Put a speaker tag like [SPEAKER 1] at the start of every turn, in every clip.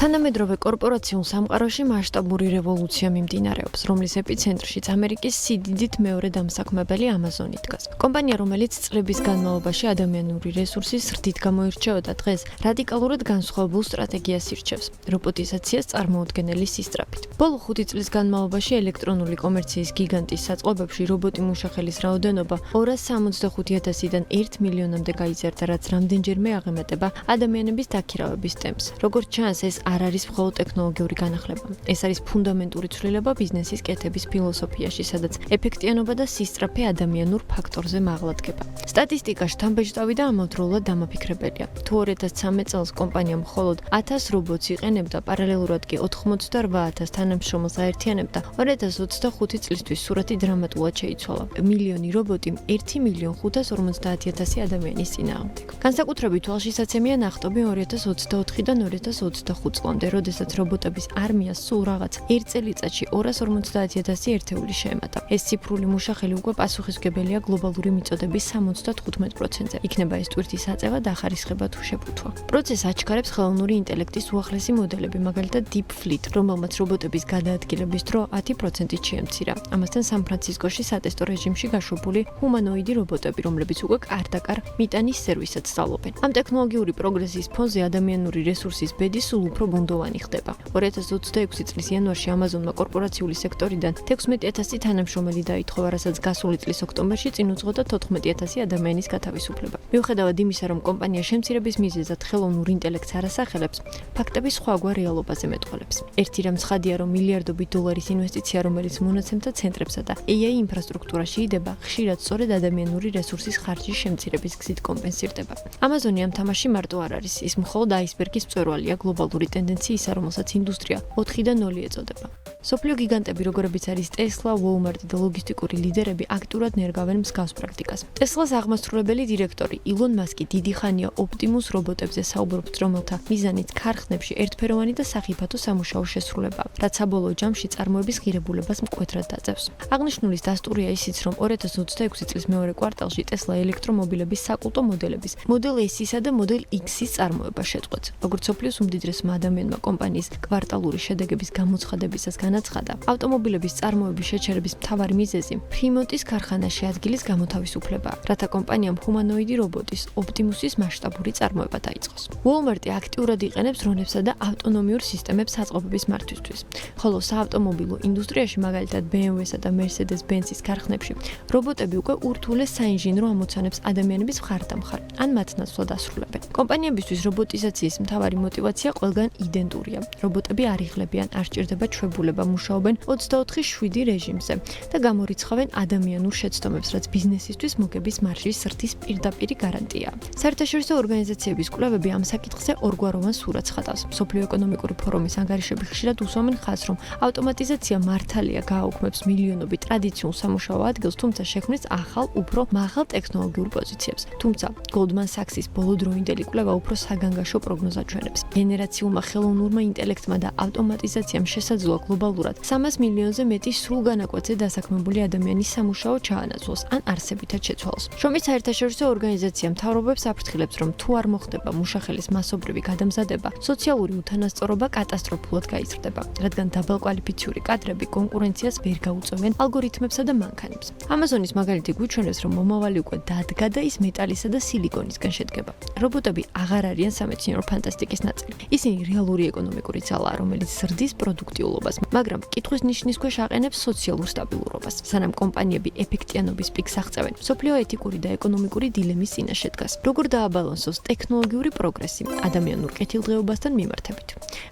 [SPEAKER 1] თანამედროვე კორპორაციულ სამყაროში მასშტაბური რევოლუცია მიმდინარეობს, რომლის ეპიცენტრშიც ამერიკის სიდიდით მეორე დამსაქმებელი Amazon დგას. კომპანია, რომელიც წლების განმავლობაში ადამიანური რესურსის ზრდით გამოირჩეოდა, დღეს რადიკალურად განსხვავებულ სტრატეგიას ირჩევს რობოტიზაციას წარმოუდგენელი სისწრაფით. ბოლო 5 წლის განმავლობაში ელექტრონული კომერციის გიგანტის საწყობებში რობოტი მუშახელის რაოდენობა 265,000-დან 1 მილიონამდე გაიზარდა, რაც რამდენჯერმე აღემატება ადამიანების დაქირავების ტემპს. როგორც ჩანს, ეს არ არის მხოლოდ ტექნოლოგიური განახლება. ეს არის ფუნდამენტური ცვლილება ბიზნესის კეთების ფილოსოფიაში, სადაც ეფექტიანობა და სისწრაფე ადამიანურ ფაქტორზე მაღლა დგება. სტატისტიკა შთამბეჭდავი და ამავდროულად დამაფიქრებელია. თუ 2013 წელს კომპანია მხოლოდ 1000 რობოტს იყენებდა, პარალელურად კი 88,000 თანამშრომელს აერთიანებდა, 2025 წლისთვის სურათი დრამატულად შეიცვალა. მილიონი რობოტი 1,550,000 ადამიანის წინააღმდეგ. განსაკუთრებით თვალშისაცემია ნახტობი 2024-დან 2025 წლამდე, როდესაც რობოტების არმიას სულ რაღაც 1 წელიწადში 250,000 ერთეული შეემატა. ეს ციფრული მუშახელი უკვე პასუხისმგებელია გლობალური მიწოდების 75%-ზე. იქნება ეს ტვირთი საწევა და ახარისხება თუ შეფუთვა. პროცესს აჩქარებს ხელოვნური ინტელექტის უახლესი მოდელები, მაგალითად DeepFleet, რომელმაც რობოტების გადაადგილების დრო 10%-ით შეემცირა. ამასთან სან-ფრანცისკოში სატესტო რეჟიმში გაშვებული ჰუმანოიდი რობოტები, რომლებიც უკვე კარ-და-კარ მიტანის სერვისად სწავლობენ. ამ ტექნოლოგიური პროგრესის ფონზე ადამიანური რესურსის ბედი სულ უფრო ბუნდოვანი ხდება. 2026 წლის იანვარში Amazon-მა კორპორაციული სექტორიდან 16,000 თანამშრომელი დაითხოვა, რასაც გასული წლის ოქტომბერში წინ უძღოდა 14,000 ადამიანის გათავისუფლება. მიუხედავად იმისა, რომ კომპანია შემცირების მიზეზად ხელოვნურ ინტელექტს არ ასახელებს, ფაქტები სხვაგვარ რეალობაზე მეტყველებს. ერთი რამ ცხადია, რომ მილიარდობით დოლარის ინვესტიცია, რომელიც მონაცემთა ცენტრებსა და AI ინფრასტრუქტურაში იდება, ხშირად სწორედ ადამიანური რესურსის ხარჯის შემცირების გზით კომპენსირდება. Amazon-ი ამ თამაში მარტო არ არის, ის მხოლოდ აისბერგის მწვერვალია გლობალური ტენდენციისა, რომელსაც ინდუსტრია 4-დან 0 ეწოდება. სოფლიო გიგანტები, როგორებიც არის Tesla, Walmart და ლოგისტიკური ლიდერები აქტიურად ნერგავენ მსგავს პრაქტიკას. Tesla-ს აღმასრულებელი დირექტორი Elon Musk-ი დიდი ხანია Optimus რობოტებზე საუბრობს, რომელთა მიზანიც ქარხნებში ერთფეროვანი და სახიფათო სამუშაო შესრულება, რაც საბოლოო ჯამში წარმოების ღირებულებას მკვეთრად დაწევს. აღნიშნულის დასტურია ისიც, რომ 2026 წლის მეორე კვარტალში Tesla ელექტრომობილების საკულტო მოდელების Model S-ისა და Model X-ის წარმოება შეწყვეტს. როგორც სოფლიოს უმდიდრესმა ადამიანმა კომპანიის კვარტალური შედეგების გამოცხადებისას განაცხადა, ავტომობილების წარმოების შეჩერების მთავარი მიზეზი ფრიმონტის ქარხანაში ადგილის გამოთავისუფლებაა, რათა კომპანიამ ჰუმანოიდი რობოტის Optimus-ის მასშტაბური წარმოება დაიწყოს. Walmart-ი აქტიურად იყენებს დრონებსა და ავტონომიურ სისტემებს საწყობების მართვისთვის, ხოლო საავტომობილო ინდუსტრიაში, მაგალითად BMW-სა და Mercedes-Benz-ის ქარხნებში, რობოტები უკვე ურთულეს საინჟინრო ამოცანებს ადამიანების მხარდამხარ ან მათ ნაცვლად ასრულებენ. კომპანიებისთვის რობოტიზაციის მთავარი мотиваცია ყველგან იდენტურია. რობოტები არ იღლებიან, არ სჭირდება ჩვებულება, მუშაობენ 24/7 რეჟიმზე და გამორიცხავენ ადამიანურ შეცდომებს, რაც ბიზნესისთვის მოგების მარჟის ზრდის პირდაპირი გარანტიაა. საერთაშორისო ორგანიზაციების კვლევები ამ საკითხზე ორგვაროვან სურათს ხატავს. მსოფლიო ეკონომიკური ფორუმის ანგარიშები ხშირად უსვამენ ხაზს, რომ ავტომატიზაცია მართალია გააუქმებს მილიონობით ტრადიციულ სამუშაო ადგილს, თუმცა შექმნის ახალ, უფრო მაღალ ტექნოლოგიურ პოზიციებს. თუმცა Goldman Sachs-ის ბოლოდროინდელი კვლევა უფრო საგანგაშო პროგნოზს აჩვენებს. გენერაციულმა ხელოვნურმა ინტელექტმა და ავტომატიზაციამ შესაძლოა გლობალურად 300 მილიონზე მეტი სრულგანაკვეთზე დასაქმებული ადამიანის სამუშაო ჩაანაცვლოს ან არსებითად შეცვალოს. შრომის საერთაშორისო ორგანიზაცია მთავრობებს აფრთხილებს, რომ თუ არ მოხდება მუშახელის მასობრივი გადამზადება, სოციალური უთანასწორობა კატასტროფულად გაიზრდება, რადგან დაბალკვალიფიციური კადრები კონკურენციას ვერ გაუწევენ ალგორითმებსა და მანქანებს. Amazon-ის მაგალითი გვიჩვენებს, რომ მომავალი უკვე დადგა და ის მეტალისა და სილიკონისგან შედგება. რობოტები აღარ არიან სამეცნიერო ფანტასტიკის ნაწილი. ისინი რეალური ეკონომიკური ძალაა, რომელიც ზრდის პროდუქტიულობას, მაგრამ კითხვის ნიშნის ქვეშ აყენებს სოციალურ სტაბილურობას. სანამ კომპანიები ეფექტიანობის პიკს აღწევენ, მსოფლიო ეთიკური და ეკონომიკური დილემის წინაშე დგას. როგორ დააბალანსოს ტექნოლოგიური პროგრესი ადამიანურ კეთილდღეობასთან მიმართებით,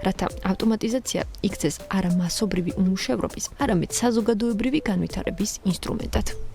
[SPEAKER 1] რათა ავტომატიზაცია იქცეს არა მასობრივი უმუშევრობის, არამედ საზოგადოებრივი განვითარების ინსტრუმენტად.